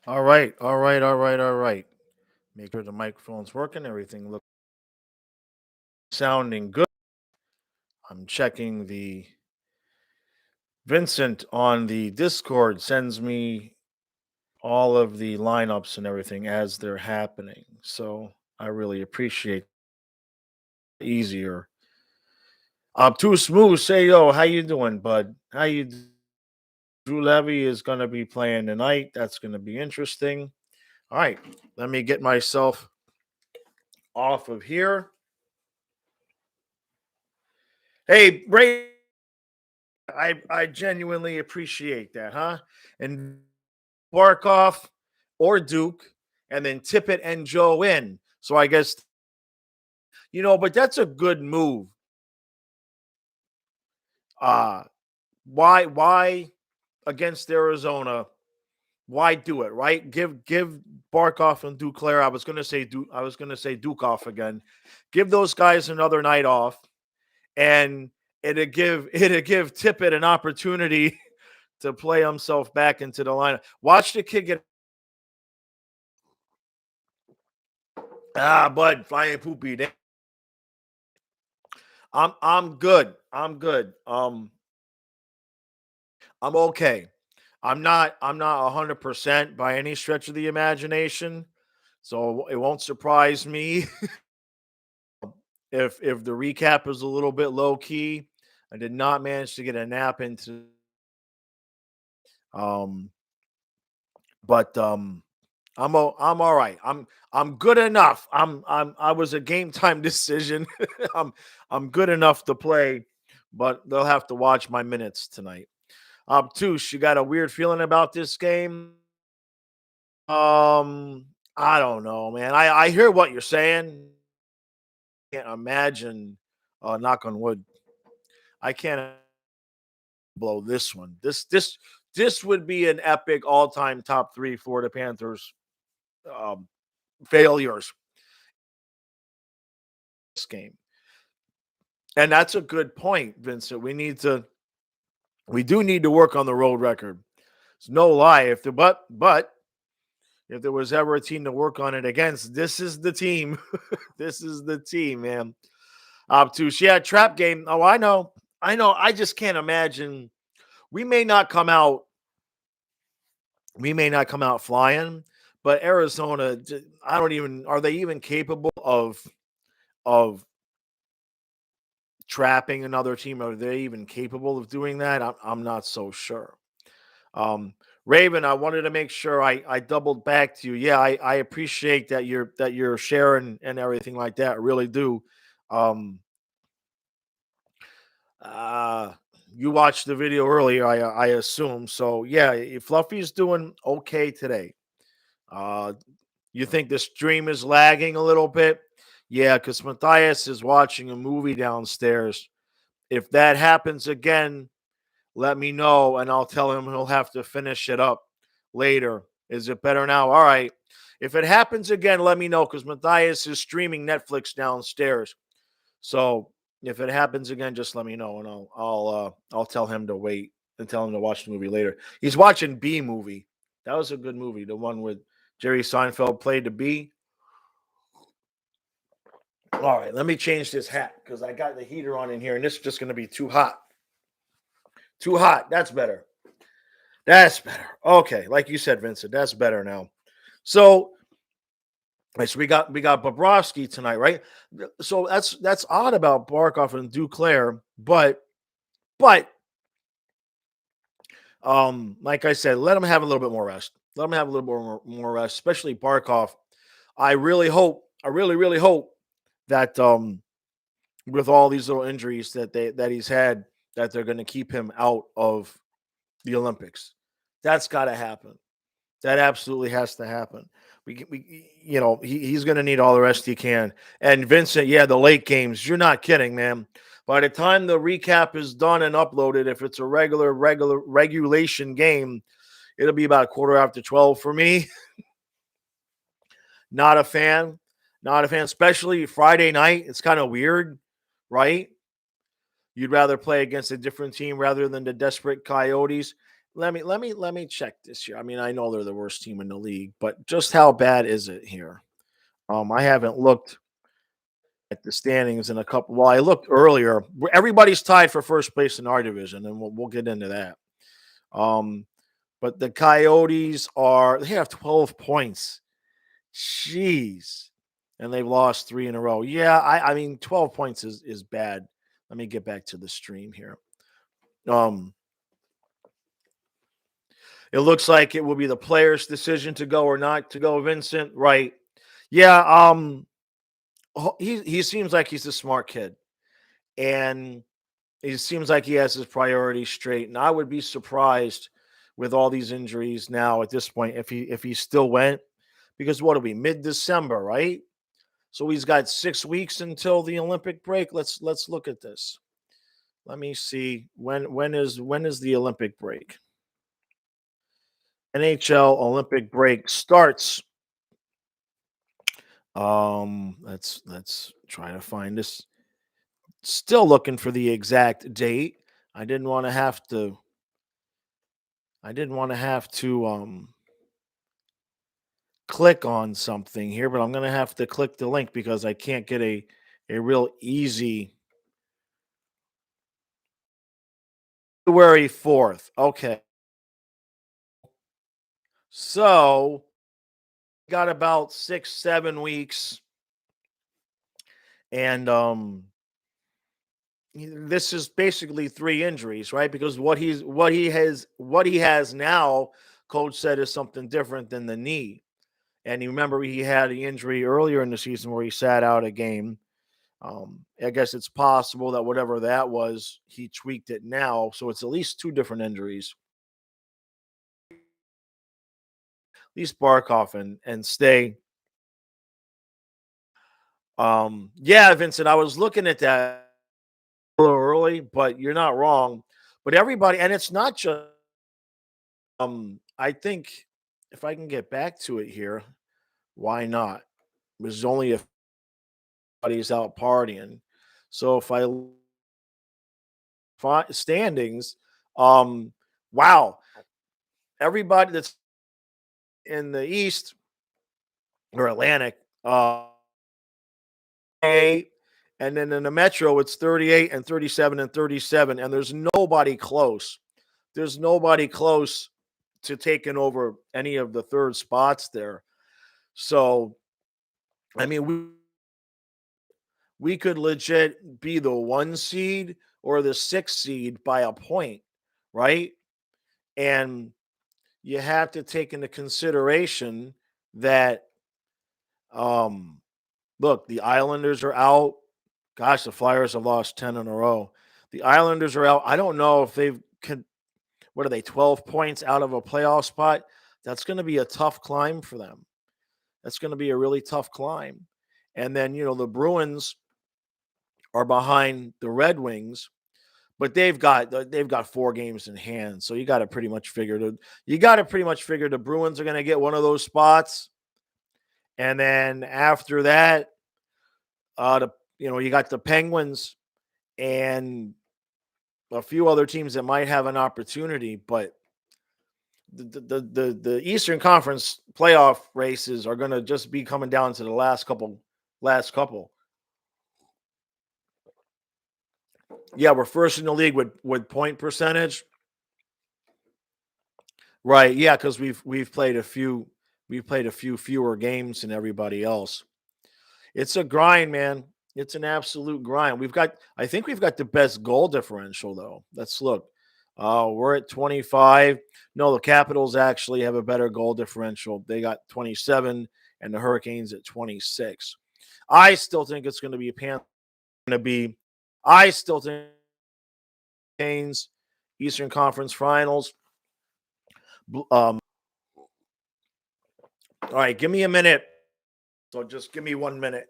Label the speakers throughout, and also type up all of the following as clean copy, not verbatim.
Speaker 1: All right, all right, all right, all right. Make sure the microphone's working. Everything looks sounding good. I'm checking the Vincent on the Discord sends me all of the lineups and everything as they're happening. So I really appreciate easier. Too smooth. Say yo, how you doing, bud? How you? Drew Levy is gonna be playing tonight. That's gonna be interesting. All right, let me get myself off of here. Hey, Ray, I genuinely appreciate that, huh? And Barkoff or Duke, and then Tippett and Joe in. So I guess but that's a good move. Uh why against Arizona? Why do it, right? Give Barkoff and Duclair. I was gonna say Dukoff again. Give those guys another night off, and it'd give Tippett an opportunity to play himself back into the lineup. Watch the kid get bud, flying poopy. I'm good. I'm good. I'm okay. I'm not 100% by any stretch of the imagination. So it won't surprise me if the recap is a little bit low key. I did not manage to get a nap into um but I'm all right. I'm good enough. I was a game time decision. I'm I'm good enough to play, but they'll have to watch my minutes tonight. Touche, you got a weird feeling about this game? Um, I don't know, man. I hear what you're saying. Can't imagine. Knock on wood. I can't blow this one. This would be an epic all time top three Florida Panthers um, failures. This game, and that's a good point, Vincent. We do need to work on the road record. It's no lie. If the but if there was ever a team to work on it against, this is the team. This is the team, man. Obtuse. Yeah, trap game. Oh, I know. I know. I just can't imagine. We may not come out. We may not come out flying, but Arizona. I don't even. Are they even capable of trapping another team? Are they even capable of doing that? I'm not so sure. Um, Raven, I wanted to make sure I doubled back to you. Yeah, I appreciate that you're sharing and everything like that. I really do. Um, Uh, you watched the video earlier, I assume. So yeah, Fluffy's doing okay today. Uh, you think the stream is lagging a little bit? Yeah, because Matthias is watching a movie downstairs. If that happens again, let me know, and I'll tell him he'll have to finish it up later. Is it better now? All right. If it happens again, let me know because Matthias is streaming Netflix downstairs. So if it happens again, just let me know, and I'll tell him to wait and tell him to watch the movie later. He's watching B movie. That was a good movie. The one with Jerry Seinfeld played the B. All right, let me change this hat because I got the heater on in here, and this is just going to be too hot. Too hot. That's better. That's better. Okay, like you said, Vincent, that's better now. So, right, so we got Bobrovsky tonight, right? So that's odd about Barkov and Duclair, but like I said, let him have a little bit more rest. Let him have a little more rest, especially Barkov. I really hope, I really hope that with all these little injuries that he's had, that they're going to keep him out of the Olympics. That's got to happen. That absolutely has to happen. He's going to need all the rest he can. And Vincent, yeah, the late games. You're not kidding, man. By the time the recap is done and uploaded, if it's a regular regulation game, it'll be about 12:15 for me. Not a fan. Not a fan, especially Friday night. It's kind of weird, right? You'd rather play against a different team rather than the desperate Coyotes. let me check this here. I mean, I know they're the worst team in the league, but just how bad is it here? I haven't looked at the standings in a couple. Well, I looked earlier. Everybody's tied for first place in our division, and we'll get into that. Um, but the Coyotes they have 12 points. Jeez. And they've lost three in a row. Yeah, I mean 12 points is bad. Let me get back to the stream here. Um, it looks like it will be the player's decision to go or not to go, Vincent. Right. Yeah, he seems like he's a smart kid. And he seems like he has his priorities straight. And I would be surprised with all these injuries now at this point if he still went, because what'll be mid-December, right? So he's got 6 weeks until the Olympic break. Let's look at this. Let me see when is the Olympic break? NHL Olympic break starts. Let's try to find this. Still looking for the exact date. I didn't want to have to. I didn't want to have to click on something here, but I'm gonna have to click the link because I can't get a real easy February 4th. Okay. So got about 6, 7 weeks, and this is basically three injuries, right? Because what he has now, coach said, is something different than the knee. And you remember he had an injury earlier in the season where he sat out a game. I guess it's possible that whatever that was, he tweaked it now. So it's at least two different injuries. At least bark off and stay. Yeah, Vincent, I was looking at that a little early, but you're not wrong. But everybody, and it's not just I think if I can get back to it here, why not? There's only if everybody's out partying. So if I standings, um, wow, everybody that's in the East or Atlantic, 8, and then in the Metro, it's 38 and 37 and 37, and there's nobody close. There's nobody close to taking over any of the third spots there. So, I mean, we could legit be the 1 seed or the 6 seed by a point, right? And you have to take into consideration that um look, the Islanders are out. Gosh, the Flyers have lost 10 in a row. The Islanders are out. I don't know if they've what are they, 12 points out of a playoff spot? That's going to be a tough climb for them. That's going to be a really tough climb. And then, the Bruins are behind the Red Wings, but they've got 4 games in hand. So you got to pretty much figure the Bruins are going to get one of those spots. And then after that, you got the Penguins and a few other teams that might have an opportunity, but the Eastern Conference playoff races are going to just be coming down to the last couple. Last couple. Yeah, we're first in the league with point percentage. Right. Yeah, because we've played a few fewer games than everybody else. It's a grind, man. It's an absolute grind. I think we've got the best goal differential, though. Let's look. We're at 25. No, the Capitals actually have a better goal differential. They got 27, and the Hurricanes at 26. I still think it's going to be Going to be. I still think Canes Eastern Conference Finals. All right, give me a minute. So just give me 1 minute.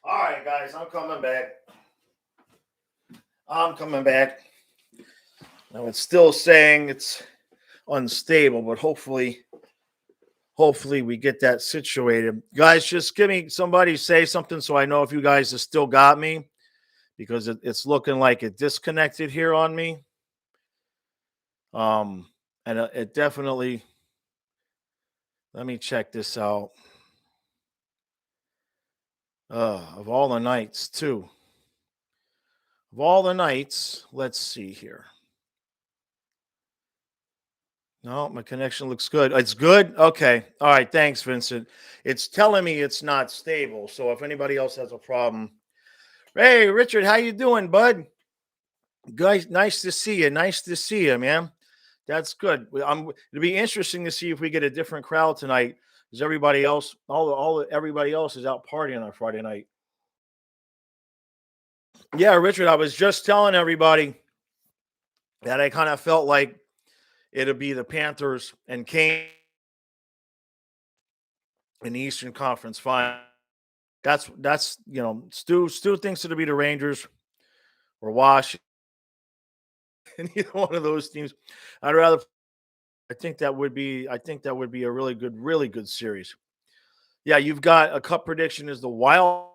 Speaker 1: All right, guys, I'm coming back. I'm coming back. Now it's still saying it's unstable, but hopefully we get that situated. Guys, just give me somebody say something so I know if you guys have still got me because it's looking like it disconnected here on me. Um, and it definitely. Let me check this out. Of all the nights, too. Of all the nights, let's see here. No, my connection looks good. It's good? Okay. All right. Thanks, Vincent. It's telling me it's not stable. So if anybody else has a problem. Hey, Richard, how you doing, bud? Guys, nice to see you. Nice to see you, man. That's good. It'll be interesting to see if we get a different crowd tonight because everybody else, everybody else is out partying on Friday night. Yeah, Richard, I was just telling everybody that I kind of felt like it'd be the Panthers and Kane in the Eastern Conference Final. That's Stu thinks it'll be the Rangers or Washington. Either one of those teams. I'd rather. I think that would be a really good series. Yeah, you've got a cup prediction is the Wild.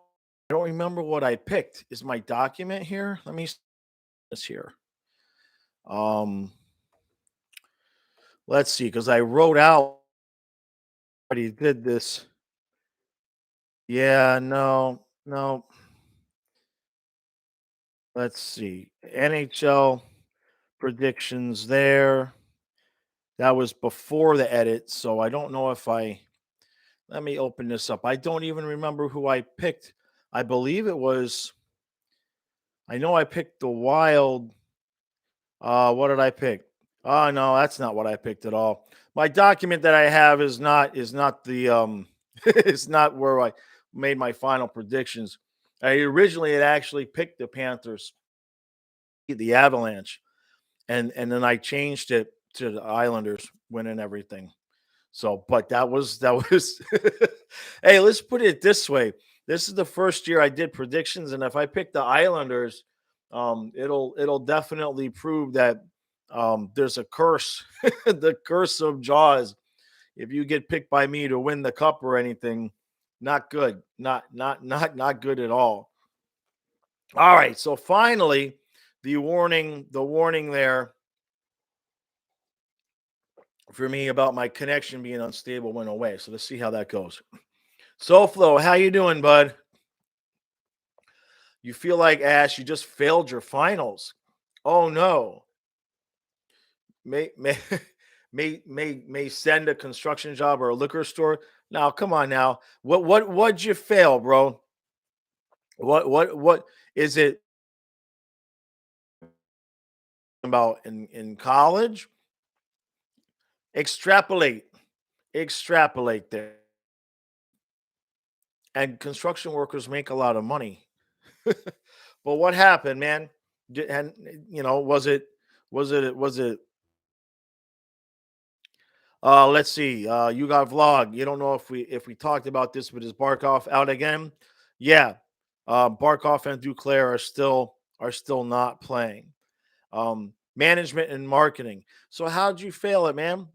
Speaker 1: I don't remember what I picked. Is my document here? Let me see this here. Um, let's see, because I wrote out. Already did this. Yeah, no. Let's see. NHL predictions there. That was before the edit, so I don't know if I let me open this up. I don't even remember who I picked. I believe it was I know I picked the Wild. What did I pick? Oh no, that's not what I picked at all. My document that I have is not the it's not where I made my final predictions. I originally had actually picked the Panthers, the Avalanche, and then I changed it to the Islanders winning everything. So, but that was hey, let's put it this way. This is the first year I did predictions, and if I pick the Islanders, it'll definitely prove that there's a curse, the curse of Jaws. If you get picked by me to win the cup or anything, not good, not good at all. All right, so finally, the warning there for me about my connection being unstable went away. So let's see how that goes. SoFlo, how you doing, bud? You feel like Ash, you just failed your finals. Oh no. May may send a construction job or a liquor store. Now, come on now. What'd you fail, bro? What is it about in college? Extrapolate. Extrapolate there. And construction workers make a lot of money. But what happened, man? And was it let's see. You got vlog. You don't know if we talked about this, but is Barkov out again? Yeah. Barkov and Duclair are still not playing. Management and marketing. So how'd you fail it, man?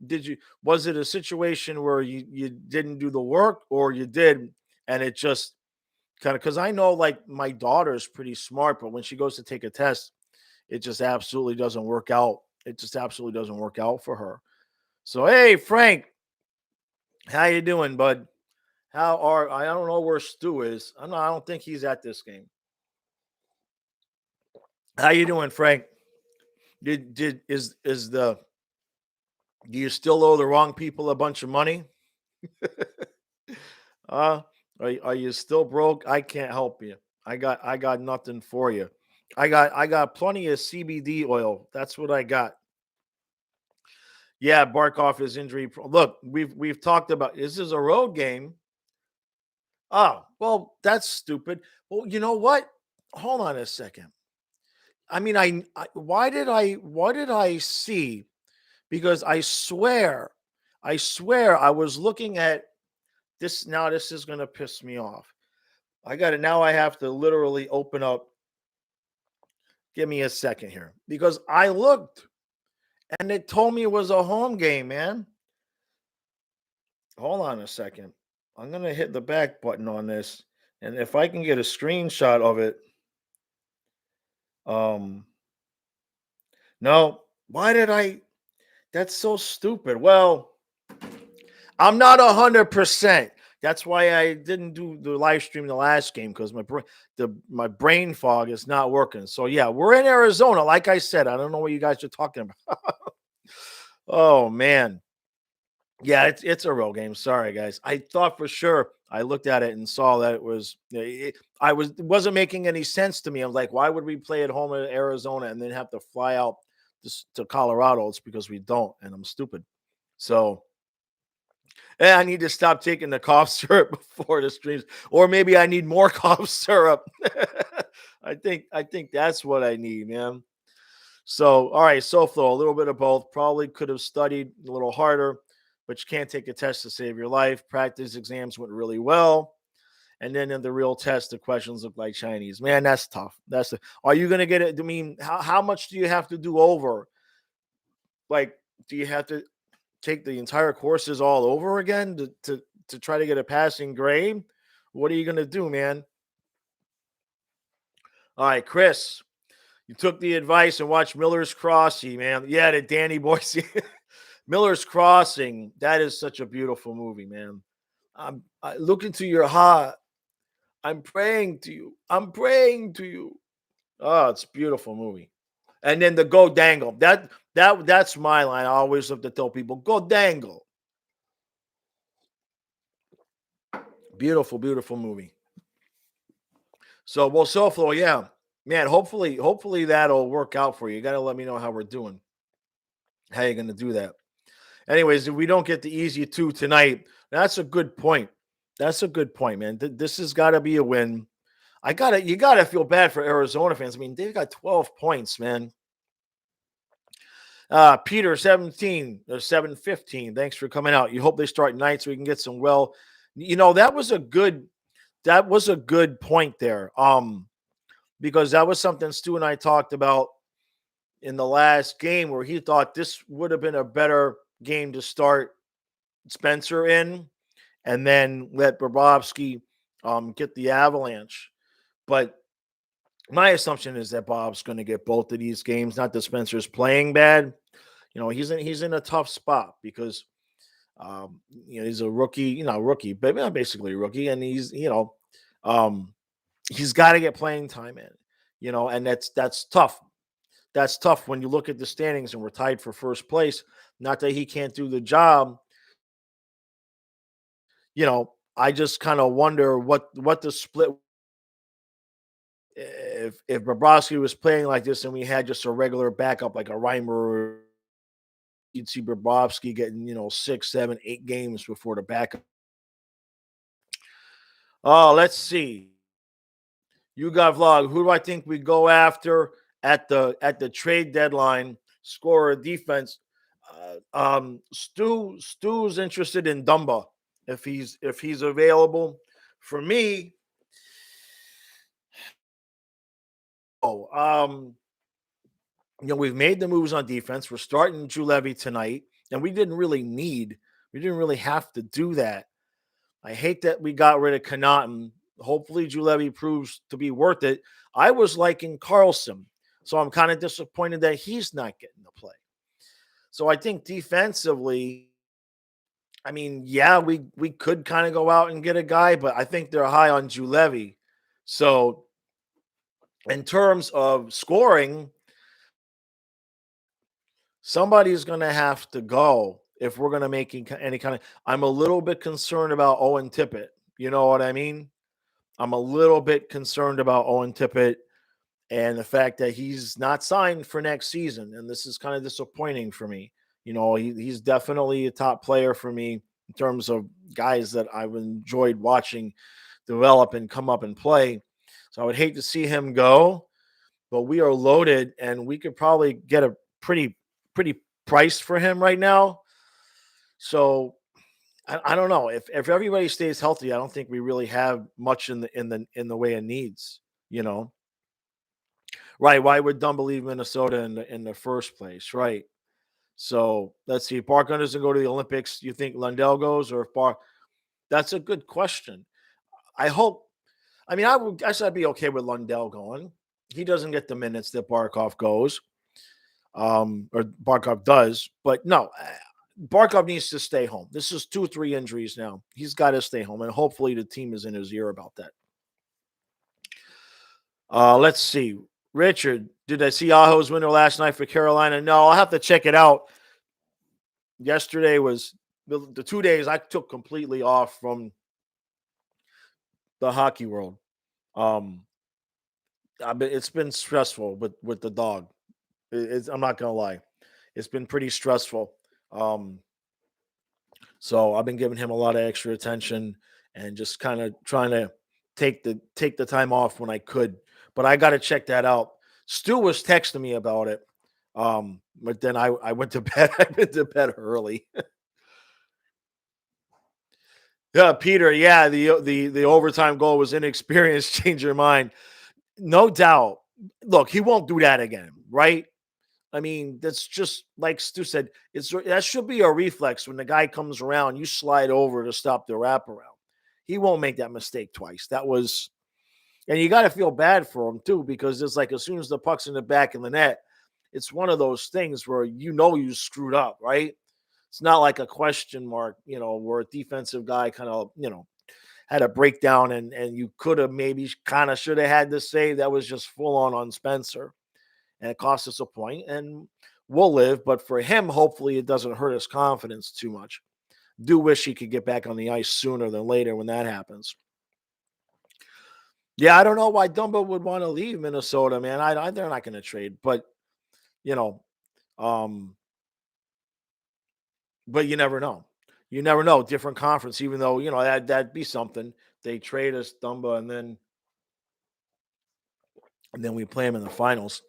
Speaker 1: Was it a situation where you didn't do the work or you did and it just kind of because I know like my daughter's pretty smart, but when she goes to take a test, it just absolutely doesn't work out. It just absolutely doesn't work out for her. So hey, Frank, how you doing, bud? I don't know where Stu is. I don't think he's at this game. How you doing, Frank? Did is the do you still owe the wrong people a bunch of money? uh are you still broke? I can't help you. I got nothing for you. I got plenty of CBD oil. That's what I got. Yeah, Barkov is injury. Look, we've talked about this is a road game. Oh, well, that's stupid. Well, you know what? Hold on a second. I mean, why did I see? Because I swear I was looking at this. Now this is gonna piss me off. I got it. Now I have to literally open up. Give me a second here because I looked and it told me it was a home game, man. Hold on a second. I'm gonna hit the back button on this, and if I can get a screenshot of it, um, no. Why did I? That's so stupid. Well, I'm not 100%. That's why I didn't do the live stream the last game because my brain fog is not working. So yeah, we're in Arizona. Like I said, I don't know what you guys are talking about. Oh man, yeah, it's a real game. Sorry guys, I thought for sure. I looked at it and saw that it was. It wasn't making any sense to me. I was like, why would we play at home in Arizona and then have to fly out to Colorado? It's because we don't, and I'm stupid. So I need to stop taking the cough syrup before the streams, or maybe I need more cough syrup. I think that's what I need, man. So, all right, SoFlo, a little bit of both. Probably could have studied a little harder, but you can't take a test to save your life. Practice exams went really well, and then in the real test, the questions look like Chinese. Man, that's tough. Are you going to get it? I mean, how much do you have to do over? Like, do you have to take the entire courses all over again to try to get a passing grade? What are you gonna do, man? All right, Chris, you took the advice and watched Miller's Crossing, man. Yeah, the Danny Boise. Miller's Crossing. That is such a beautiful movie, man. I look into your heart. I'm praying to you. I'm praying to you. Oh, it's a beautiful movie. And then the Go Dangle. That's my line. I always have to tell people, go dangle. Beautiful, beautiful movie. So, well, SoFlo, yeah, man. Hopefully that'll work out for you. You got to let me know how we're doing. How you going to do that? Anyways, if we don't get the easy two tonight, that's a good point. That's a good point, man. This has got to be a win. You gotta feel bad for Arizona fans. I mean, they've got 12 points, man. Peter 17 or 715. Thanks for coming out. You hope they start tonight so we can get some that was a good point there. Because that was something Stu and I talked about in the last game where he thought this would have been a better game to start Spencer in and then let Bobrovsky get the Avalanche. But my assumption is that Bob's going to get both of these games. Not that Spencer's playing bad. He's in a tough spot because he's a rookie, but basically a rookie, and he's got to get playing time in, and that's tough. That's tough when you look at the standings and we're tied for first place. Not that he can't do the job. I just kind of wonder what the split if Bobrovsky was playing like this and we had just a regular backup like a Reimer, you'd see Bobrovsky getting 6, 7, 8 games before the backup. Oh, let's see. You got vlog. Who do I think we go after at the trade deadline? Scorer, defense. Stu's interested in Dumba if he's available. For me, we've made the moves on defense. We're starting Julevi tonight, and we didn't really have to do that. I hate that we got rid of Connaughton. Hopefully, Julevi proves to be worth it. I was liking Carlson, so I'm kind of disappointed that he's not getting the play. So I think defensively, I mean, yeah, we could kind of go out and get a guy, but I think they're high on Julevi. So in terms of scoring, somebody's going to have to go if we're going to make any kind of. I'm a little bit concerned about Owen Tippett. You know what I mean? I'm a little bit concerned about Owen Tippett and the fact that he's not signed for next season. And this is kind of disappointing for me. He's definitely a top player for me in terms of guys that I've enjoyed watching develop and come up and play. So I would hate to see him go. but we are loaded, and we could probably get a pretty price for him right now. So I don't know if everybody stays healthy. I don't think we really have much in the way of needs. You know, right? Why would Dunn believe Minnesota in the first place? Right. So let's see. If Barker doesn't go to the Olympics, you think Lundell goes, or if Bar? That's a good question. I hope. I mean, I said I'd be okay with Lundell going. He doesn't get the minutes that Barkov goes, or Barkov does. But no, Barkov needs to stay home. This is 2-3 injuries now. He's got to stay home, and hopefully the team is in his ear about that. Let's see. Richard, did I see Aho's winner last night for Carolina? No, I'll have to check it out. Yesterday was the 2 days I took completely off from the hockey world. It's been stressful with the dog. I'm not gonna lie, it's been pretty stressful. So I've been giving him a lot of extra attention and just kind of trying to take the time off when I could. But I got to check that out. Stu was texting me about it, but then I went to bed. I went to bed early. Yeah, Peter. Yeah, the overtime goal was inexperience. Change your mind, no doubt. Look, he won't do that again, right? I mean, that's just like Stu said. That should be a reflex when the guy comes around. You slide over to stop the wraparound. He won't make that mistake twice. That was, and you got to feel bad for him too, because it's like as soon as the puck's in the back of the net, it's one of those things where you screwed up, right? It's not like a question mark, where a defensive guy kind of had a breakdown and you could have maybe kind of should have had the save. That was just full on Spencer, and it cost us a point, and we'll live. But for him, hopefully it doesn't hurt his confidence too much. Do wish he could get back on the ice sooner than later when that happens. Yeah, I don't know why Dumbo would want to leave Minnesota, man. They're not going to trade, but you know, um, but you never know. You never know. Different conference, even though that'd be something. They trade us Dumba, and then we play him in the finals.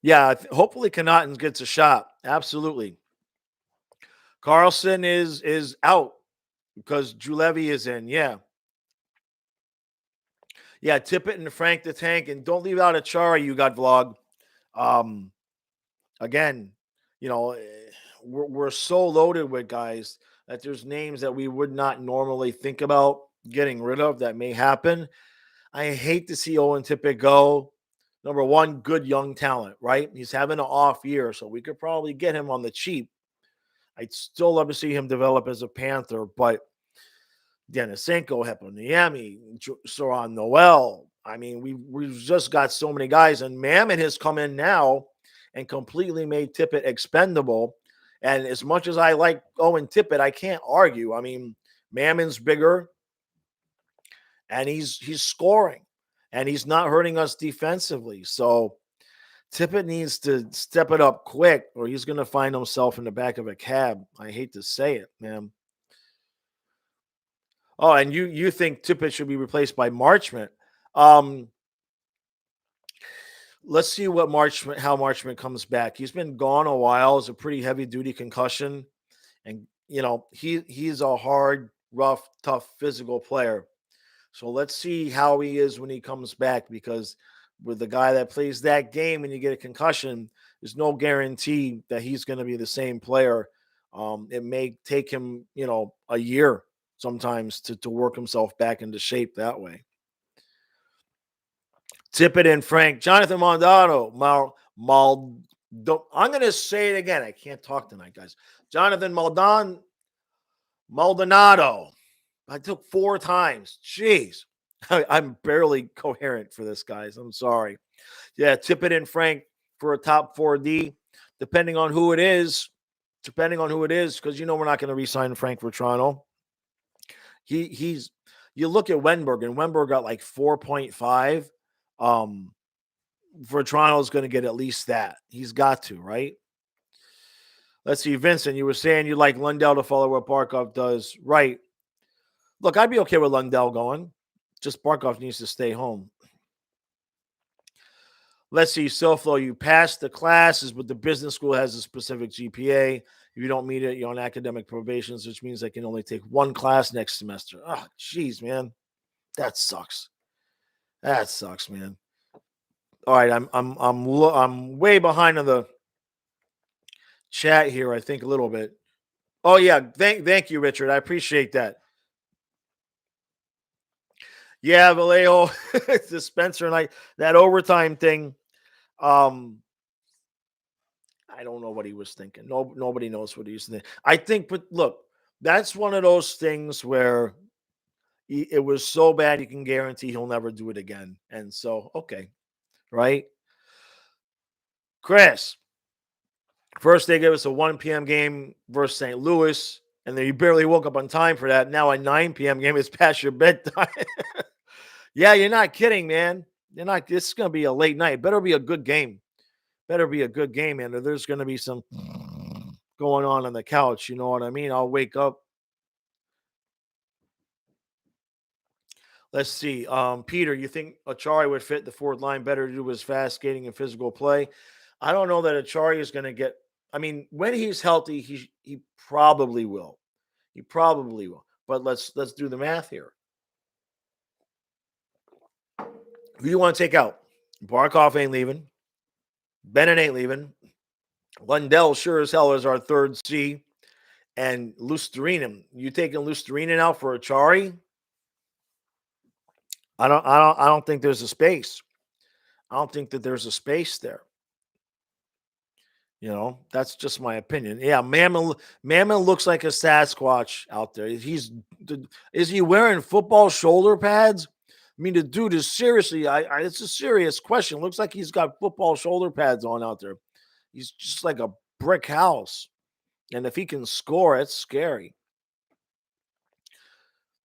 Speaker 1: Yeah, hopefully Connaughton gets a shot. Absolutely. Carlson is out because Julevi is in. Yeah. Yeah, Tippett and Frank the Tank. And don't leave out Achara, you got vlog. Um, again, we're so loaded with guys that there's names that we would not normally think about getting rid of that may happen. I hate to see Owen Tippett go. Number one, good young talent, right? He's having an off year, so we could probably get him on the cheap. I'd still love to see him develop as a Panther, but Denisenko, Heponiemi, Soran Noel. I mean, we've just got so many guys, and Mammon has come in now and completely made Tippett expendable. And as much as I like Owen Tippett, I can't argue. I mean, Mammon's bigger, and he's scoring, and he's not hurting us defensively. So Tippett needs to step it up quick, or he's going to find himself in the back of a cab. I hate to say it, man. Oh, and you think Tippett should be replaced by Marchment? Let's see how Marchment comes back. He's been gone a while. It's a pretty heavy duty concussion, and he's a hard, rough, tough, physical player. So let's see how he is when he comes back, because with the guy that plays that game and you get a concussion, there's no guarantee that he's going to be the same player. It may take him, a year sometimes to work himself back into shape that way. Tippett and Frank, Jonathan Maldonado, I'm going to say it again. I can't talk tonight, guys. Jonathan Maldonado. I took 4 times. Jeez. I'm barely coherent for this, guys. I'm sorry. Yeah, Tippett and Frank for a top 4D, depending on who it is. Because we're not going to re-sign Frank for Toronto. He's you look at Wenberg, and Wenberg got like 4.5. For Toronto is going to get at least that. He's got to, right? Let's see, Vincent. You were saying you like Lundell to follow what Barkov does, right? Look, I'd be okay with Lundell going. Just Barkov needs to stay home. Let's see, SoFlo, you passed the classes, but the business school has a specific GPA. If you don't meet it, you're on academic probations, which means they can only take one class next semester. Oh, jeez, man. That sucks. That sucks, man. All right, I'm way behind on the chat here, I think a little bit. Oh yeah, thank you, Richard. I appreciate that. Yeah, Vallejo, the Spencer and that overtime thing. Um, I don't know what he was thinking. No, nobody knows what he's thinking. I think, but look, that's one of those things where it was so bad you can guarantee he'll never do it again. And so, okay, right, Chris. First, they gave us a 1 p.m. game versus St. Louis, and then you barely woke up on time for that. Now a 9 p.m. game is past your bedtime. Yeah, you're not kidding, man. You're not. This is going to be a late night. Better be a good game. Better be a good game, man. Or there's going to be some going on the couch. You know what I mean? I'll wake up. Let's see. Peter, you think Achari would fit the fourth line better to do his fast skating and physical play? I don't know that Achari is going to get. I mean, when he's healthy, he probably will. He probably will. But let's do the math here. Who do you want to take out? Barkov ain't leaving. Bennett ain't leaving. Lundell sure as hell is our third C. And Lusterinen. You taking Lusterinen out for Achari? I don't think there's a space. I don't think that there's a space there. You know, that's just my opinion. Yeah, Mammon looks like a Sasquatch out there. Is he wearing football shoulder pads? I mean, the dude is seriously. It's a serious question. Looks like he's got football shoulder pads on out there. He's just like a brick house. And if he can score, it's scary.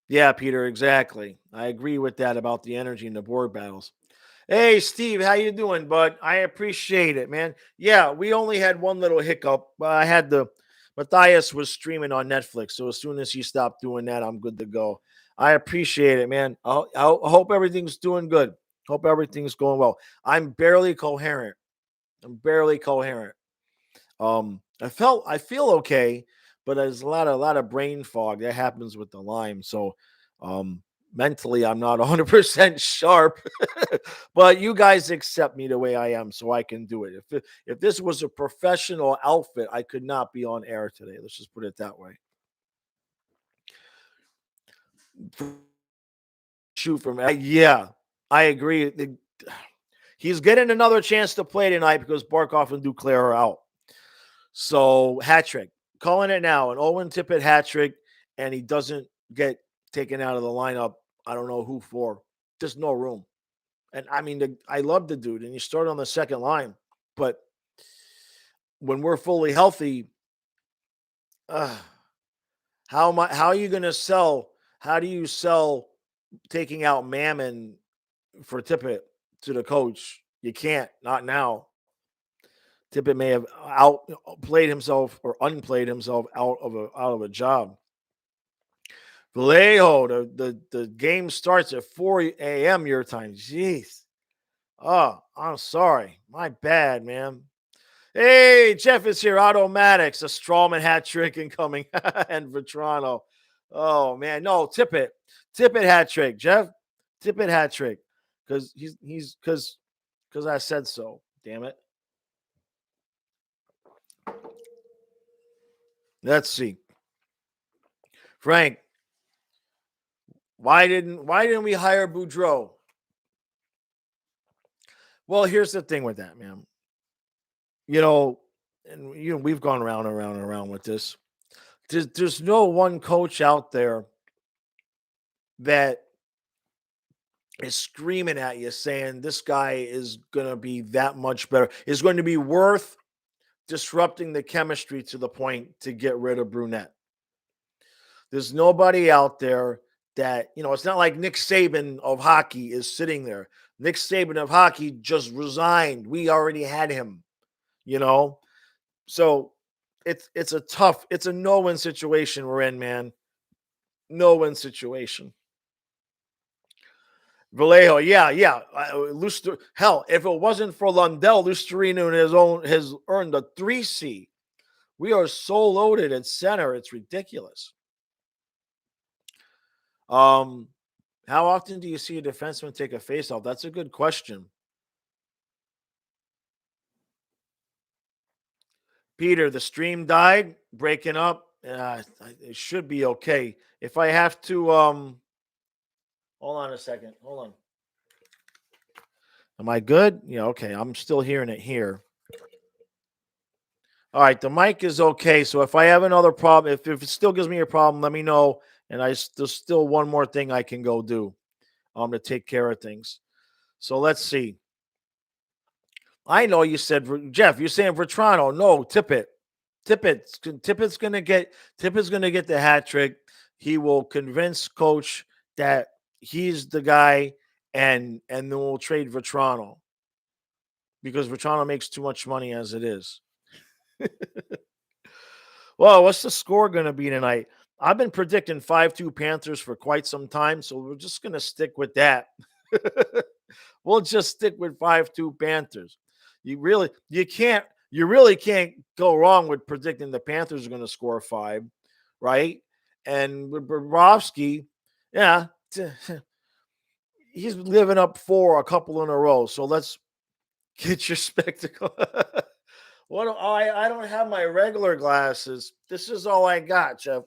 Speaker 1: Yeah, Peter, exactly. I agree with that about the energy in the board battles. Hey, Steve, how you doing, bud? I appreciate it, man. Yeah, we only had one little hiccup. I had Matthias was streaming on Netflix, so as soon as he stopped doing that, I'm good to go. I appreciate it, man. I hope everything's doing good. Hope everything's going well. I'm barely coherent. I'm barely coherent. I feel okay, but there's a lot of brain fog that happens with the Lyme. So, mentally, I'm not 100% sharp. But you guys accept me the way I am, so I can do it. If this was a professional outfit, I could not be on air today. Let's just put it that way. Shoot from yeah, I agree. He's getting another chance to play tonight because Barkov and Duclair are out. So hat trick, calling it now, an Owen Tippett hat trick, and he doesn't get taken out of the lineup. I don't know who for. There's no room. And I mean, I love the dude, and you start on the second line, but when we're fully healthy, uh, how are you going to sell? How do you sell taking out Mammon for Tippett to the coach? You can't, not now. Tippett may have outplayed himself or unplayed himself out of a job. Vallejo, the game starts at 4 a.m. your time. Jeez. Oh, I'm sorry. My bad, man. Hey, Jeff is here. Automatics, a Strawman hat trick incoming. And Vetrano. Oh, man. No, Tippett. Tippett hat trick, Jeff. Tippett hat trick. Because because I said so. Damn it. Let's see. Frank, why didn't we hire Boudreaux? Well, here's the thing with that, man. You know, and we've gone around and around and around with this. There's no one coach out there that is screaming at you saying this guy is going to be that much better. Is going to be worth disrupting the chemistry to the point to get rid of Brunette. There's nobody out there that, it's not like Nick Saban of hockey is sitting there. Nick Saban of hockey just resigned. We already had him, So it's a no-win situation we're in, man. No-win situation. Vallejo, yeah, yeah. Hell, if it wasn't for Lundell, Lusterino has earned a 3C. We are so loaded at center, it's ridiculous. Um, how often do you see a defenseman take a faceoff? That's a good question. Peter, the stream died, breaking up. It should be okay. If I have to, hold on a second. Hold on. Am I good? Yeah, okay. I'm still hearing it here. All right, the mic is okay. So if I have another problem, if it still gives me a problem, let me know. And there's still one more thing I can go do to take care of things. So let's see. I know you said Jeff. You're saying for Toronto. No, Tippett. Tippett's gonna get the hat trick. He will convince coach that he's the guy, and then we'll trade Vetrano because Vetrano makes too much money as it is. Well, what's the score going to be tonight? I've been predicting 5-2 Panthers for quite some time, so we're just going to stick with that. We'll just stick with 5-2 Panthers. You really can't go wrong with predicting the Panthers are going to score 5, right? And with Bobrovsky, yeah, he's living up 4 a couple in a row. So let's get your spectacle. What? Oh, I don't have my regular glasses. This is all I got, Jeff.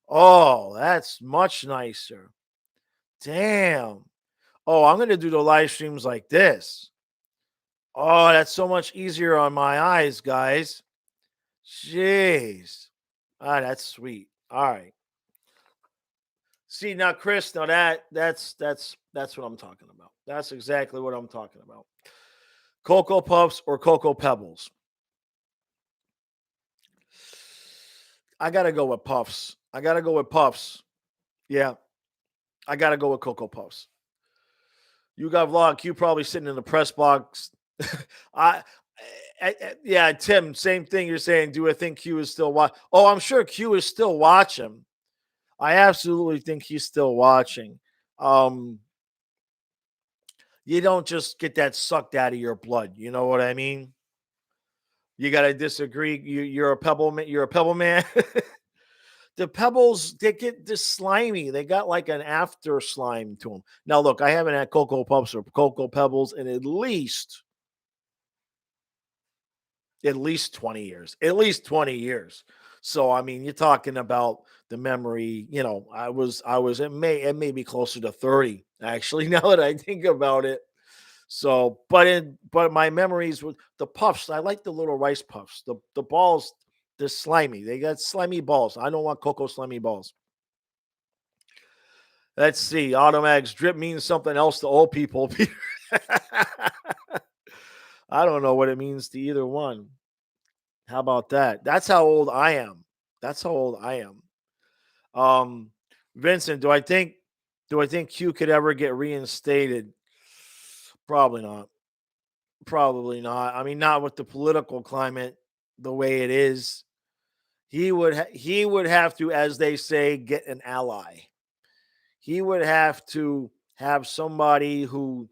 Speaker 1: Oh, that's much nicer. Damn. Oh, I'm gonna do the live streams like this. Oh, that's so much easier on my eyes, guys. Jeez. That's sweet. All right. See now, Chris. Now that's what I'm talking about. That's exactly what I'm talking about. Cocoa Puffs or Cocoa Pebbles. I gotta go with Puffs. Yeah, I gotta go with Cocoa Puffs. You got Vlog Q probably sitting in the press box. I, yeah, Tim, same thing you're saying. Do I think Q is still watching? Oh, I'm sure Q is still watching. I absolutely think he's still watching. Um, you don't just get that sucked out of your blood. You know what I mean? You got to disagree. You're a pebble man. You're a pebble man. The pebbles, they get this slimy. They got like an after slime to them. Now, look, I haven't had Cocoa Puffs or Cocoa Pebbles in at least 20 years. At least 20 years. So, I mean, you're talking about the memory, it may be closer to 30, actually, now that I think about it. So, but my memories with the puffs, I like the little rice puffs. The balls, they're slimy. They got slimy balls. I don't want cocoa slimy balls. Let's see. Automags drip means something else to old people. I don't know what it means to either one. How about that? That's how old I am. That's how old I am. Vincent, do I think Q could ever get reinstated? Probably not. Probably not. I mean, not with the political climate the way it is. He would have to, as they say, get an ally. He would have to have somebody who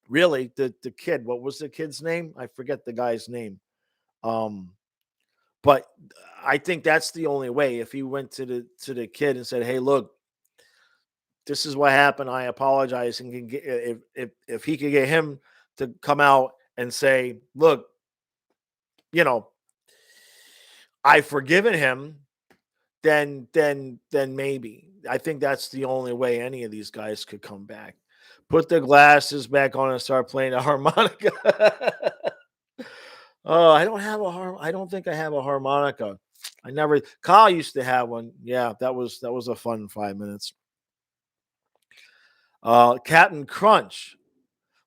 Speaker 1: really the kid. What was the kid's name? I forget the guy's name. Um, but I think that's the only way. If he went to the kid and said, "Hey, look, this is what happened. I apologize," and can get if he could get him to come out and say, "Look, you know, I've forgiven him," then maybe. I think that's the only way any of these guys could come back. Put the glasses back on and start playing the harmonica. Oh, I don't think I have a harmonica. I never Kyle used to have one. Yeah, that was a fun 5 minutes. Captain Crunch.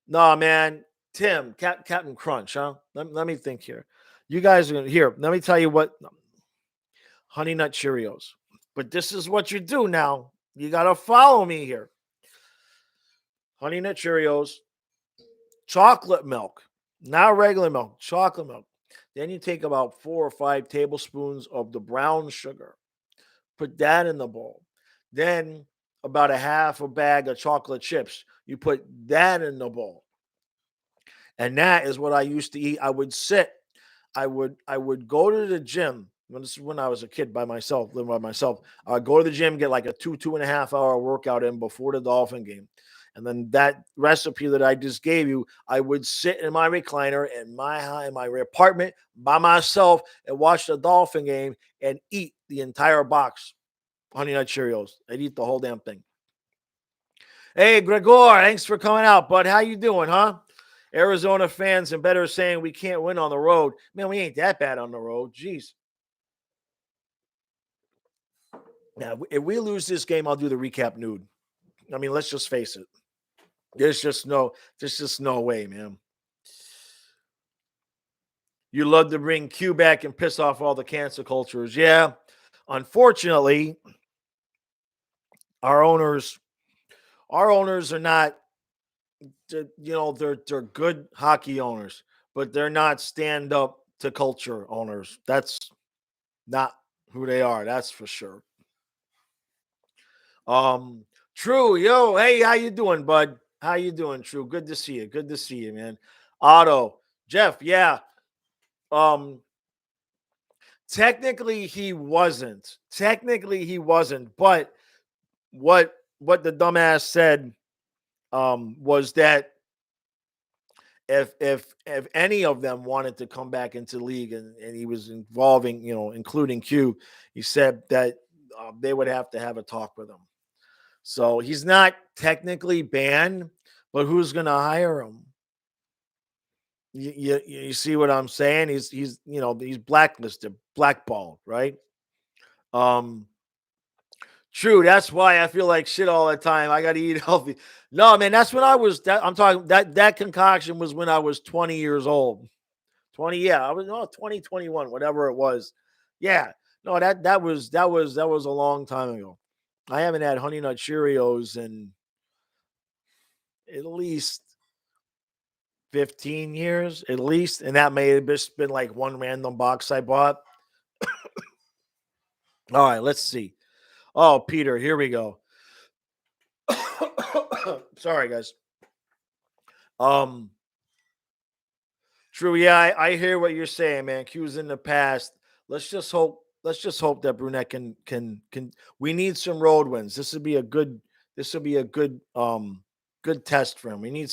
Speaker 1: No, man. Tim, Captain Crunch, huh? Let me think here. You guys are gonna here. Let me tell you what Honey Nut Cheerios. But this is what you do now. You gotta follow me here. Honey Nut Cheerios, chocolate milk, not regular milk, chocolate milk. Then you take about 4 or 5 tablespoons of the brown sugar. Put that in the bowl. Then about a half a bag of chocolate chips. You put that in the bowl. And that is what I used to eat. I would sit. I would go to the gym. This is when I was a kid by myself, living by myself. I'd go to the gym, get like a 2.5 hour workout in before the Dolphin game. And then that recipe that I just gave you, I would sit in my recliner in my apartment by myself and watch the Dolphin game and eat the entire box Honey Nut Cheerios. I'd eat the whole damn thing. Hey, Gregor, thanks for coming out, bud. How you doing, huh? Arizona fans and better saying we can't win on the road. Man, we ain't that bad on the road. Jeez. Now, if we lose this game, I'll do the recap nude. I mean, let's just face it. There's just no way, man. You love to bring Q back and piss off all the cancel cultures. Yeah. Unfortunately, our owners, our owners are not, they're good hockey owners, but they're not stand up to culture owners. That's not who they are. That's for sure. Um, True, yo, hey, how you doing, bud? How you doing, True? Good to see you. Good to see you, man. Otto, Jeff, yeah. Um, technically he wasn't. Technically he wasn't, but what the dumbass said was that if any of them wanted to come back into the league and he was involving, including Q, he said that they would have to have a talk with him. So he's not technically banned, but who's going to hire him? You see what I'm saying? He's blacklisted, blackballed, right? Um, True. That's why I feel like shit all the time. I got to eat healthy. No, man, that's when I was. I'm talking that concoction was when I was 20 years old. 20, yeah, I was 20, 21, whatever it was. Yeah, no, that was a long time ago. I haven't had Honey Nut Cheerios in at least 15 years, at least, and that may have just been like one random box I bought. All right, let's see. Oh, Peter, here we go. Sorry, guys. Um, True. Yeah, I hear what you're saying, man. Q's in the past. Let's just hope. Let's just hope that Brunette can. We need some road wins. This would be a good. This would be a good test for him. We need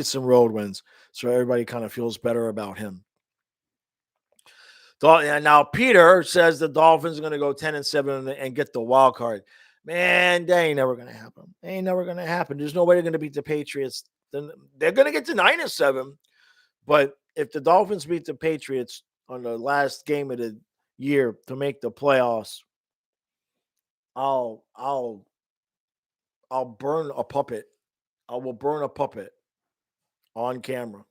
Speaker 1: some road wins so everybody kind of feels better about him. And now Peter says the Dolphins are going to go 10-7 and get the wild card. Man, that ain't never going to happen. Ain't never going to happen. There's no way they're going to beat the Patriots. Then they're going to get to 9-7. But if the Dolphins beat the Patriots on the last game of the year to make the playoffs, I'll I'll I'll burn a puppet. I will burn a puppet on camera.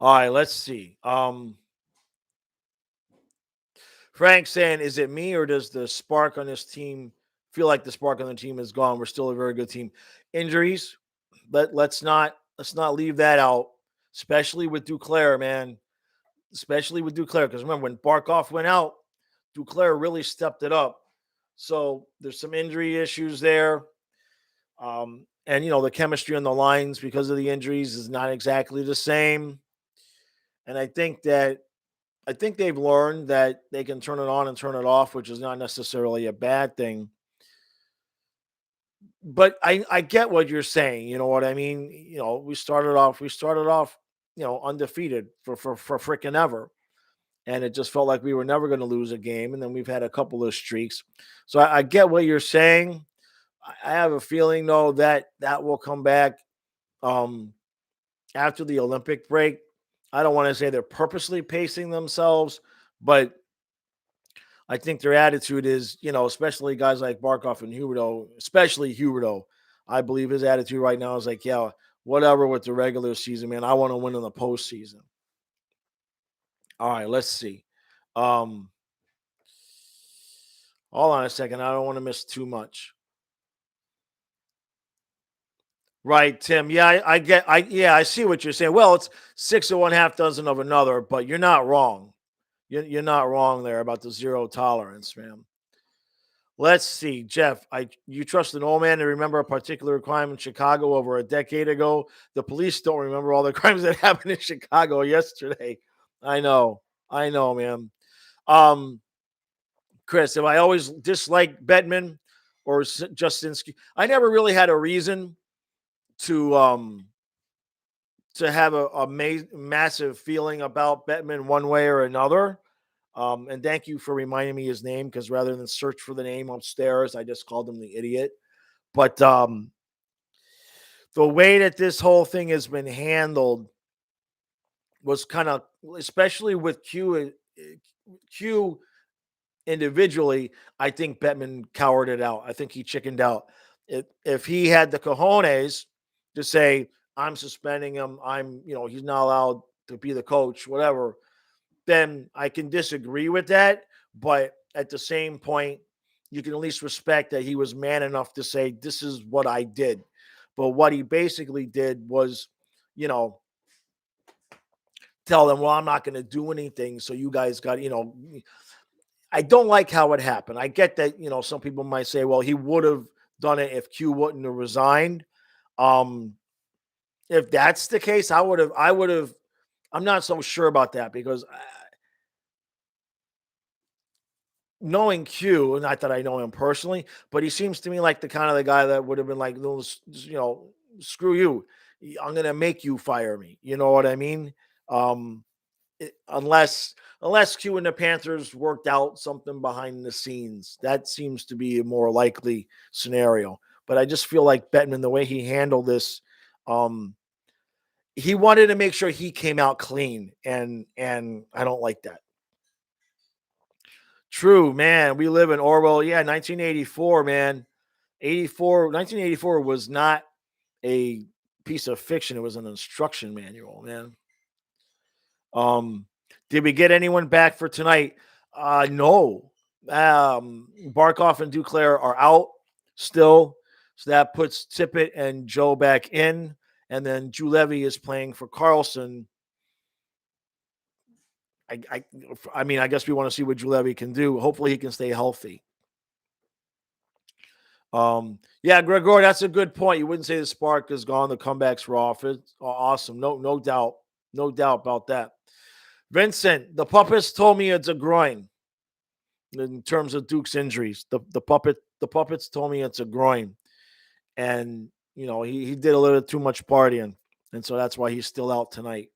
Speaker 1: All right, let's see. Frank saying, is it me or does the spark on this team feel like the spark on the team is gone? We're still a very good team. Injuries, let's not leave that out, especially with Duclair, man. Especially with Duclair, because remember when Barkov went out, Duclair really stepped it up. So there's some injury issues there. And the chemistry on the lines because of the injuries is not exactly the same. And I think they've learned that they can turn it on and turn it off, which is not necessarily a bad thing. But I get what you're saying. You know what I mean? We started off, undefeated for freaking ever. And it just felt like we were never going to lose a game. And then we've had a couple of streaks. So I get what you're saying. I have a feeling though that will come back um, after the Olympic break. I don't want to say they're purposely pacing themselves, but I think their attitude is, especially guys like Barkov and Huberto, especially Huberto. I believe his attitude right now is like, yeah, whatever with the regular season, man. I want to win in the postseason. All right, let's see. Um, Hold on a second. I don't want to miss too much. Right, Tim. Yeah, I see what you're saying. Well, it's six of one, half dozen of another, but you're not wrong. You're not wrong there about the zero tolerance, man. Let's see, Jeff. You trust an old man to remember a particular crime in Chicago over a decade ago. The police don't remember all the crimes that happened in Chicago yesterday. I know, man. Um, Chris, if I always disliked Bettman or Justinsky, I never really had a reason to have a massive feeling about Bettman one way or another. And thank you for reminding me his name, because rather than search for the name upstairs, I just called him the idiot. But the way that this whole thing has been handled was kind of, especially with Q individually, I think Bettman cowered it out. I think he chickened out. If he had the cojones to say, I'm suspending him, he's not allowed to be the coach, whatever, then I can disagree with that. But at the same point, you can at least respect that he was man enough to say, this is what I did. But what he basically did was, tell them, well, I'm not going to do anything. So you guys got, I don't like how it happened. I get that, some people might say, well, he would have done it if Q wouldn't have resigned. If that's the case, I would have, I'm not so sure about that, because knowing Q, not that I know him personally, but he seems to me like the kind of the guy that would have been like, screw you. I'm going to make you fire me. You know what I mean? Um, unless Q and the Panthers worked out something behind the scenes. That seems to be a more likely scenario. But I just feel like Bettman, the way he handled this, he wanted to make sure he came out clean, and I don't like that. True, man. We live in Orwell. Yeah, 1984, man. 1984 was not a piece of fiction. It was an instruction manual, man. Did we get anyone back for tonight? No. Barkov and Duclair are out still. So that puts Tippett and Joe back in. And then Julevi is playing for Carlson. I mean, I guess we want to see what Julevi can do. Hopefully he can stay healthy. Yeah, Gregor, that's a good point. You wouldn't say the spark is gone. The comebacks were off. It's awesome. No doubt. No doubt about that. Vincent, the puppets told me it's a groin. In terms of Duke's injuries, the puppets told me it's a groin, and he did a little too much partying, and so that's why he's still out tonight.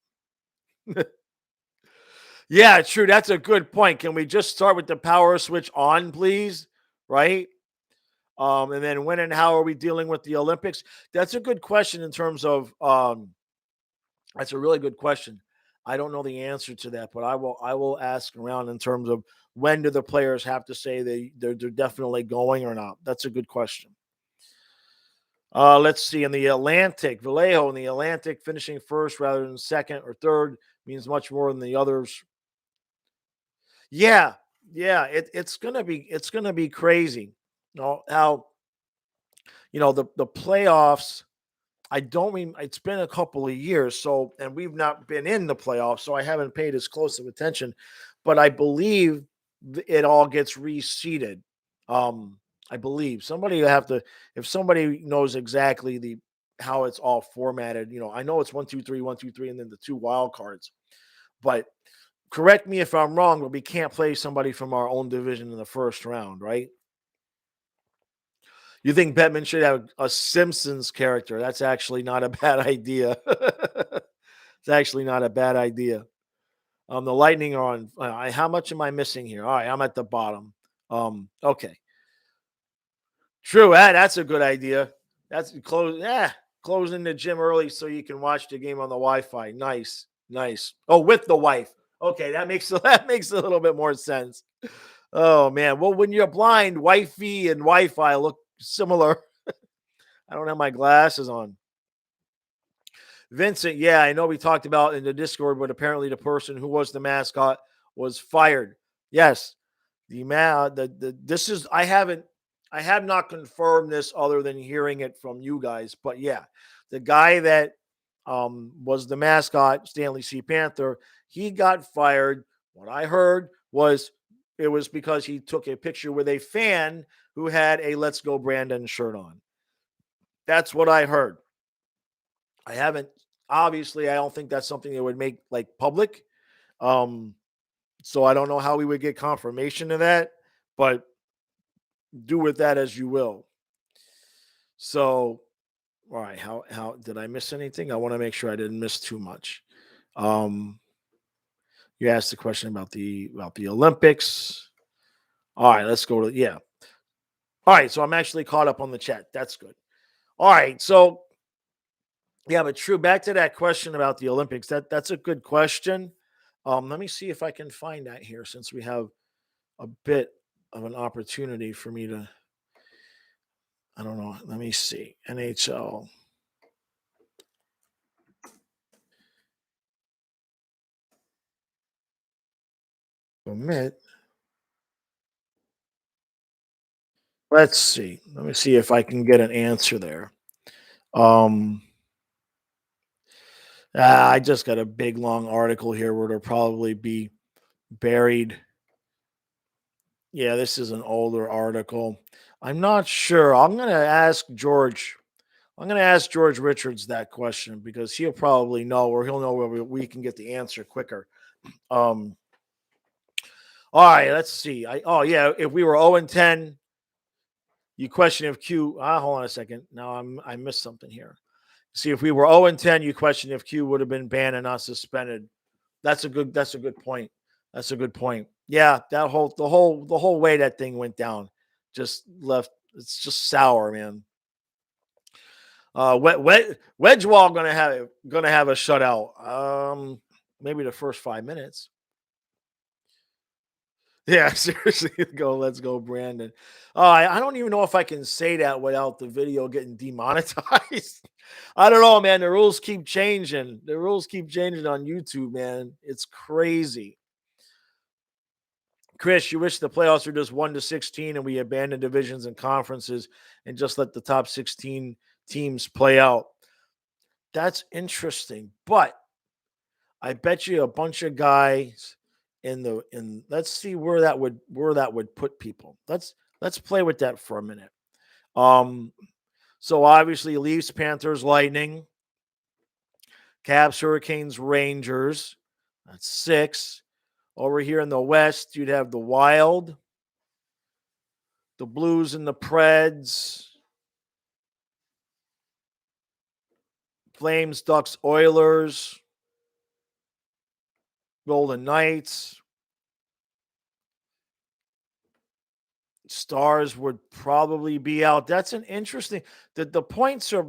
Speaker 1: Yeah, true. That's a good point. Can we just start with the power switch on, please? Right. And then when and how are we dealing with the Olympics? That's a good question in terms of that's a really good question. I don't know the answer to that, but I will ask around in terms of when do the players have to say they're definitely going or not. That's a good question. Let's see. In the Atlantic, Vallejo in the Atlantic finishing first rather than second or third means much more than the others. Yeah, it's gonna be crazy. How the playoffs. I don't mean it's been a couple of years, so and we've not been in the playoffs, so I haven't paid as close of attention. But I believe it all gets reseeded. I believe somebody have to, if somebody knows exactly how it's all formatted. I know it's 1, 2, 3, 1, 2, 3, and then the 2 wild cards. But correct me if I'm wrong, but we can't play somebody from our own division in the first round, right? You think Bettman should have a Simpsons character? That's actually not a bad idea. It's actually not a bad idea. The Lightning are on. How much am I missing here? All right, I'm at the bottom. Okay. True. That's a good idea. That's closing the gym early so you can watch the game on the Wi-Fi. Nice. Oh, with the wife. Okay, that makes a little bit more sense. Oh man. Well, when you're blind, Wi-Fi and Wi-Fi look similar. I don't have my glasses on. Vincent, yeah, I know we talked about in the Discord, but apparently the person who was the mascot was fired. Yes, this is I have not confirmed this other than hearing it from you guys, but yeah, the guy that was the mascot, Stanley C. Panther, he got fired. What I heard was it was because he took a picture with a fan who had a "Let's Go Brandon" shirt on. That's what I heard. I haven't obviously I don't think that's something they would make like public. Um, so I don't know how we would get confirmation of that, but do with that as you will. So, all right, how did I miss anything? I want to make sure I didn't miss too much. Um, you asked the question about the Olympics. All right, let's go to yeah. All right, so I'm actually caught up on the chat. That's good. All right, so yeah, but true. Back to that question about the Olympics. That's a good question. Let me see if I can find that here, since we have a bit of an opportunity for me to. I don't know. Let me see. NHL. Omit. Let's see. Let me see if I can get an answer there. Um, I just got a big long article here where it'll probably be buried. Yeah, this is an older article. I'm not sure. I'm going to ask George Richards that question because he'll probably know, or he'll know where we can get the answer quicker. Um, all right, let's see. Oh yeah, if we were 0-10, you question if Q. Hold on a second. Now I missed something here. See, if we were 0-10, you question if Q would have been banned and not suspended. That's a good point. That's a good point. Yeah, the whole way that thing went down just left. It's just sour, man. Wedgewall gonna have a shutout. Maybe the first 5 minutes. Yeah, seriously, let's go, Brandon. I don't even know if I can say that without the video getting demonetized. I don't know, man. The rules keep changing. The rules keep changing on YouTube, man. It's crazy. Chris, you wish the playoffs were just 1-16 and we abandon divisions and conferences and just let the top 16 teams play out. That's interesting, but I bet you a bunch of guys in let's see where that would put people. Let's play with that for a minute. Um so obviously Leafs, Panthers, Lightning, Caps, Hurricanes, Rangers. That's 6. Over here in the West, you'd have the Wild, the Blues and the Preds, Flames, Ducks, Oilers, Golden Knights. Stars would probably be out. That's an interesting that the points are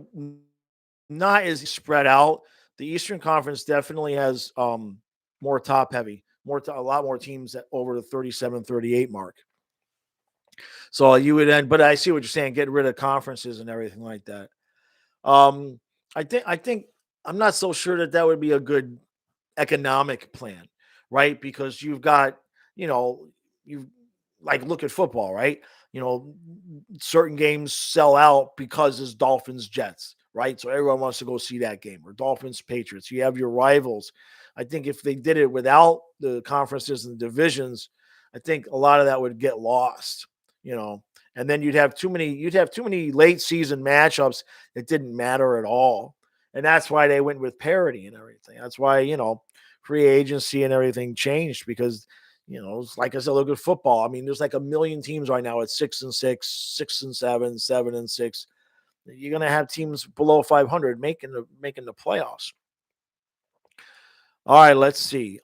Speaker 1: not as spread out. The Eastern Conference definitely has more top heavy, a lot more teams at over the 37-38 mark. So you would end, but I see what you're saying, get rid of conferences and everything like that. Um I think I'm not so sure that that would be a good economic plan, right? Because you've got, you know, you like look at football, right? You know, certain games sell out because it's Dolphins Jets, right? So everyone wants to go see that game, or Dolphins Patriots. You have your rivals. I think if they did it without the conferences and the divisions, I think a lot of that would get lost, you know. And then you'd have too many late season matchups that didn't matter at all. And that's why they went with parity and everything. That's why, you know, free agency and everything changed because, you know, it's like I said, look at football. I mean, there's like a million teams right now at 6-6, 6-7, 7-6. You're gonna have teams below 500 making the playoffs. All right, let's see.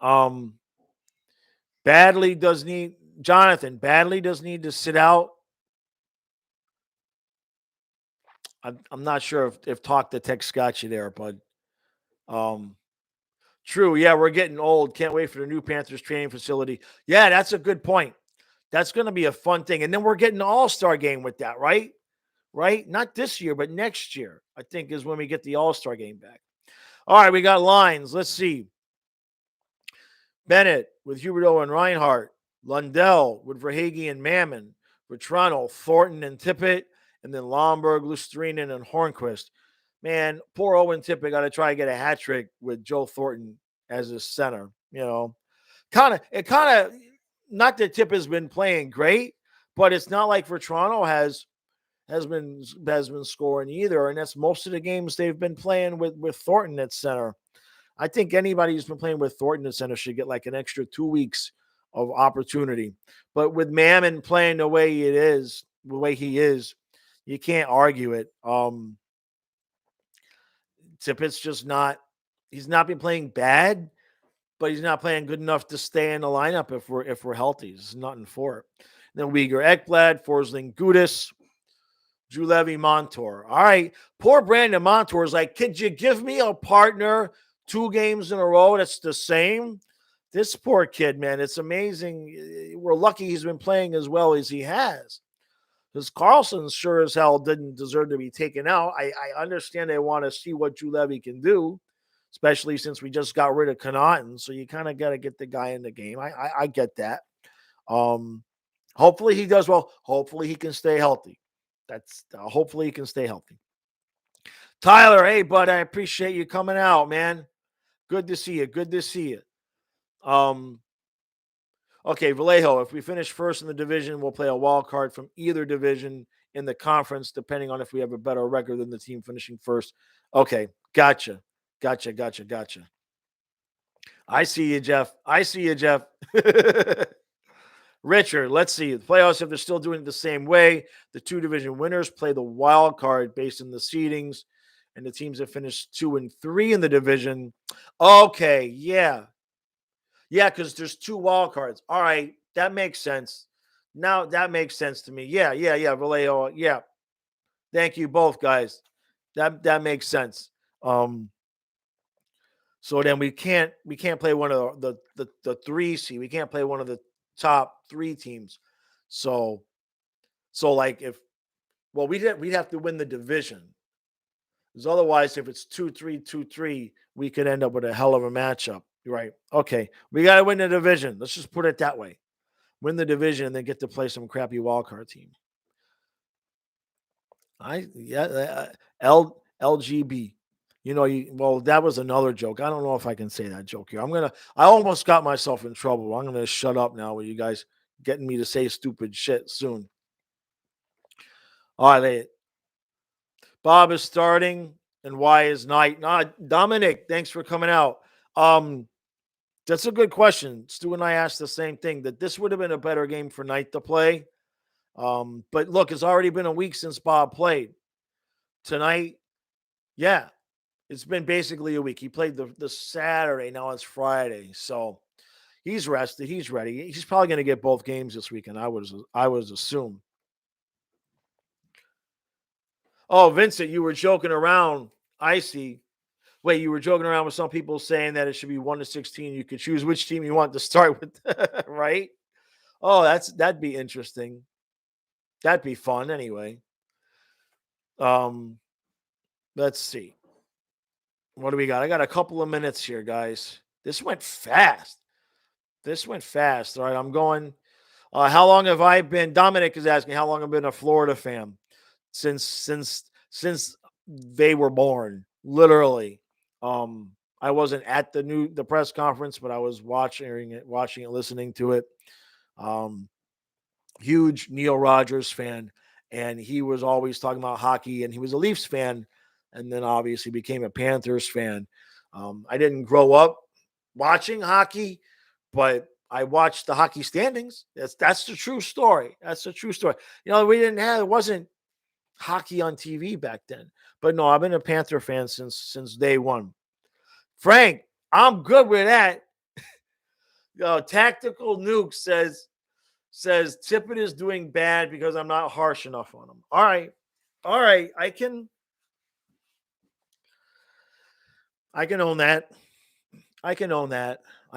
Speaker 1: Badly does need Jonathan. Badly does need to sit out. I'm not sure if talk to text got you there, but um, true. Yeah, we're getting old. Can't wait for the new Panthers training facility. Yeah, that's a good point. That's going to be a fun thing. And then we're getting an all-star game with that, right? Right? Not this year, but next year, I think is when we get the all-star game back. All right, we got lines. Let's see. Bennett with Huberdeau and Reinhardt. Lundell with Verhage and Mammon. Vetrano, Thornton and Tippett. And then Lomberg, Lustrinen, and Hornquist. Man, poor Owen Tippett got to try to get a hat trick with Joe Thornton as his center. You know, kind of not that Tip has been playing great, but it's not like for Toronto has been scoring either, and that's most of the games they've been playing with Thornton at center. I think anybody who's been playing with Thornton at center should get like an extra 2 weeks of opportunity. But with Mammon playing the way he is, you can't argue it. Tippett's just not. He's not been playing bad, but he's not playing good enough to stay in the lineup if we're healthy. There's nothing for it. Then Uyghur Ekblad, Forsling Gudis, Drew Levy, Montour. All right. Poor Brandon Montour is like, could you give me a partner 2 games in a row that's the same? This poor kid, man, it's amazing. We're lucky he's been playing as well as he has. Because Carlson sure as hell didn't deserve to be taken out. I understand they want to see what Drew Levy can do, especially since we just got rid of Connaughton. So you kind of got to get the guy in the game. I get that. Hopefully he does well. Hopefully he can stay healthy. Hopefully he can stay healthy. Tyler, hey, bud, I appreciate you coming out, man. Good to see you. Good to see you. Okay, Vallejo, if we finish first in the division, we'll play a wild card from either division in the conference, depending on if we have a better record than the team finishing first. Okay, gotcha. I see you, Jeff. Richard, let's see. The playoffs, if they're still doing it the same way, the 2 division winners play the wild card based on the seedings, and the teams that finish 2 and 3 in the division. Okay, yeah. Yeah, because there's 2 wild cards. All right, that makes sense. Now that makes sense to me. Yeah. Vallejo, yeah. Thank you both, guys. That makes sense. So then we can't play one of the 3 seed. We can't play one of the top 3 teams. So like we'd have to win the division. Because otherwise, if it's 2-3, 2-3, we could end up with a hell of a matchup. You're right. Okay. We got to win the division. Let's just put it that way. Win the division and then get to play some crappy wildcard team. LGB. That was another joke. I don't know if I can say that joke here. I almost got myself in trouble. I'm gonna shut up now with you guys getting me to say stupid shit soon. All right, Bob is starting, and why is Knight not? Dominic, thanks for coming out. That's a good question. Stu and I asked the same thing, that this would have been a better game for Knight to play. But look, it's already been a week since Bob played. Tonight, yeah, it's been basically a week. He played the Saturday. Now it's Friday. So he's rested. He's ready. He's probably going to get both games this weekend, I would assume. Oh, Vincent, you were joking around. I see. Wait, you were joking around with some people saying that it should be 1-16. You could choose which team you want to start with, right? Oh, that'd be interesting. That'd be fun anyway. Let's see. What do we got? I got a couple of minutes here, guys. This went fast. All right, I'm going. How long have I been? Dominic is asking how long I've been a Florida fan. Since they were born, literally. I wasn't at the press conference, but I was watching it, listening to it. Huge Neil Rogers fan, and he was always talking about hockey, and he was a Leafs fan, and then obviously became a Panthers fan. I didn't grow up watching hockey, but I watched the hockey standings. That's the true story. It wasn't hockey on TV back then. But no, I've been a Panther fan since day one. Frank, I'm good with that. Tactical Nuke says Tippett is doing bad because I'm not harsh enough on him. All right. I can own that. I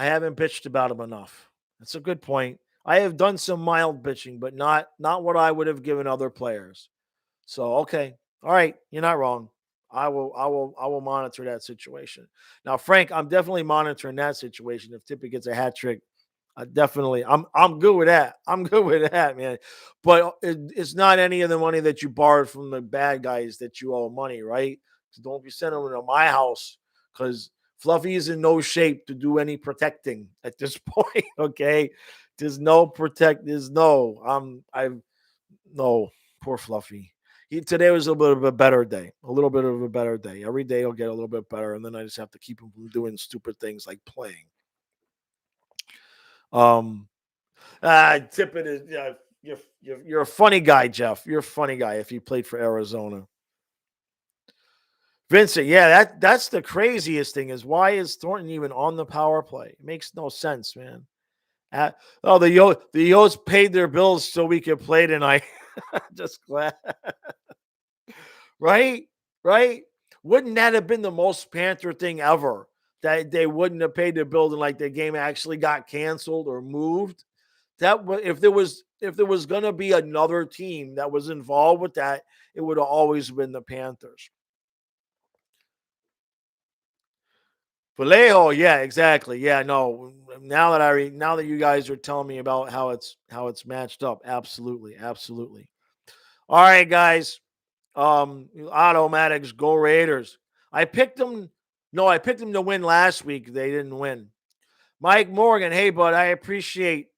Speaker 1: haven't bitched about him enough. That's a good point. I have done some mild bitching, but not what I would have given other players. So okay. All right, you're not wrong. I will monitor that situation. Now, Frank, I'm definitely monitoring that situation. If Tippett gets a hat trick, I'm good with that. I'm good with that, man. But it's not any of the money that you borrowed from the bad guys that you owe money, right? So don't be sending them to my house, because Fluffy is in no shape to do any protecting at this point. Okay, There's no protect. There's no. I've no. Poor Fluffy. Today was a little bit better day. A little bit of a better day. Every day will get a little bit better, and then I just have to keep him from doing stupid things like playing. Tippett is. Yeah, you're a funny guy, Jeff. You're a funny guy. If you played for Arizona, Vincent. Yeah, that's the craziest thing is why is Thornton even on the power play? It makes no sense, man. The Yotes paid their bills so we could play tonight. Just glad. Right? Right? Wouldn't that have been the most Panther thing ever? That they wouldn't have paid the bill and like the game actually got canceled or moved. If there was gonna be another team that was involved with that, it would have always been the Panthers. Vallejo, yeah, exactly. Yeah, no. Now that you guys are telling me about how it's matched up, absolutely, absolutely. All right, guys. Automatics, go Raiders. I picked them. No, I picked them to win last week. They didn't win. Mike Morgan, hey bud, I appreciate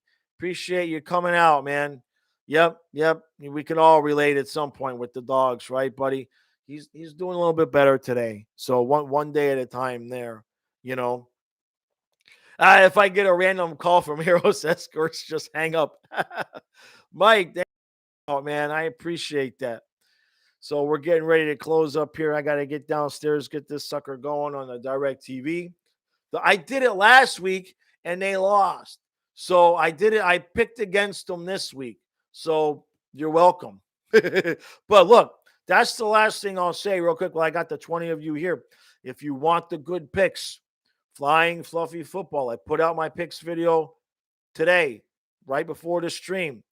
Speaker 1: you coming out, man. Yep. We can all relate at some point with the dogs, right, buddy? He's doing a little bit better today. So one day at a time there, you know. If I get a random call from Heroes Escorts, just hang up. Mike, oh man, I appreciate that. So we're getting ready to close up here. I got to get downstairs, get this sucker going on the direct TV. I did it last week and they lost. So I did it. I picked against them this week. So you're welcome. But look, that's the last thing I'll say real quick. Well, I got the 20 of you here. If you want the good picks, Flying Fluffy Football, I put out my picks video today, right before the stream.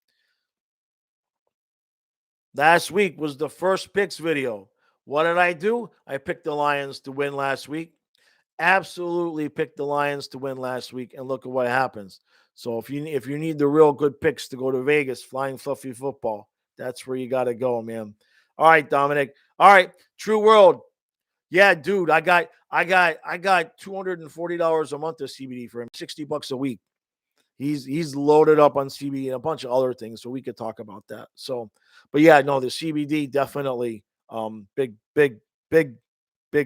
Speaker 1: Last week was the first picks video. What did I do? I picked the Lions to win last week. Absolutely picked the Lions to win last week, and look at what happens. So if you need the real good picks to go to Vegas, Flying Fluffy Football, that's where you got to go, man. All right, Dominic. All right, True World. Yeah, dude, I got $240 a month of CBD for him, $60 a week. He's loaded up on CBD and a bunch of other things, so we could talk about that. So, but yeah, no, the CBD definitely big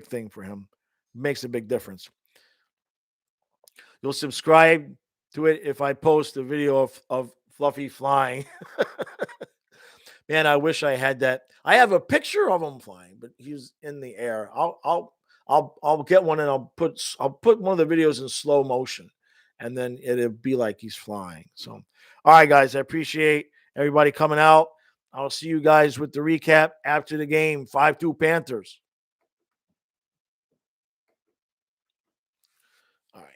Speaker 1: thing for him. Makes a big difference. You'll subscribe to it if I post a video of Fluffy flying. Man, I wish I had that. I have a picture of him flying, but he's in the air. I'll get one and I'll put one of the videos in slow motion, and then it'll be like he's flying. So, all right, guys, I appreciate everybody coming out. I'll see you guys with the recap after the game. 5-2 Panthers. All right.